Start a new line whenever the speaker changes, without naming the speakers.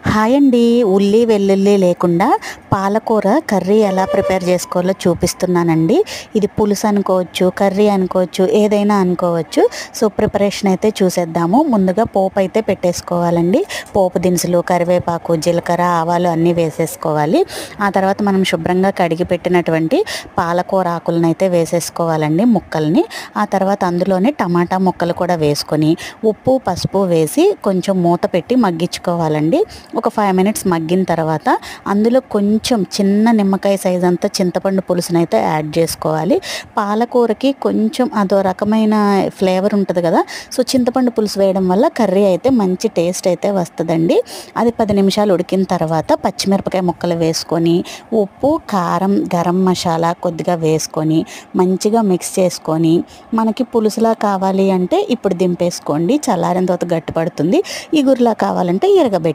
Hi అండి. ఉల్లి వెల్లుల్లి లేకుండా పాలకూర కర్రీ ఎలా ప్రిపేర్ చేసుకోవాలో చూపిస్తున్నానండి. ఇది పులుసు అనుకోవచ్చు, కర్రీ అనుకోవచ్చు, ఏదైనా అనుకోవచ్చు. సో ప్రిపరేషన్ అయితే చూసేద్దాము. ముందుగా పోపు అయితే పెట్టేసుకోవాలండి. పోపు దినుసులు, కరివేపాకు, జీలకర్ర, ఆవాలు అన్నీ వేసేసుకోవాలి. ఆ తర్వాత మనం శుభ్రంగా కడిగి పెట్టినటువంటి పాలకూర ఆకులను అయితే వేసేసుకోవాలండి, ముక్కల్ని. ఆ తర్వాత అందులోనే టమాటా ముక్కలు కూడా వేసుకొని ఉప్పు పసుపు వేసి కొంచెం మూత పెట్టి మగ్గించుకోవాలండి. ఒక 5 మినిట్స్ మగ్గిన తర్వాత అందులో కొంచెం చిన్న నిమ్మకాయ సైజ్ అంతా చింతపండు పులుసునైతే యాడ్ చేసుకోవాలి. పాలకూరకి కొంచెం అదో రకమైన ఫ్లేవర్ ఉంటుంది కదా, సో చింతపండు పులుసు వేయడం వల్ల కర్రీ అయితే మంచి టేస్ట్ అయితే వస్తుందండి. అది 10 నిమిషాలు ఉడికిన తర్వాత పచ్చిమిరపకాయ ముక్కలు వేసుకొని ఉప్పు కారం గరం మసాలా కొద్దిగా వేసుకొని మంచిగా మిక్స్ చేసుకొని మనకి పులుసులా కావాలి అంటే ఇప్పుడు దింపేసుకోండి. చల్లారిన తర్వాత గట్టిపడుతుంది. ఇగురులా కావాలంటే ఇరగబెట్టి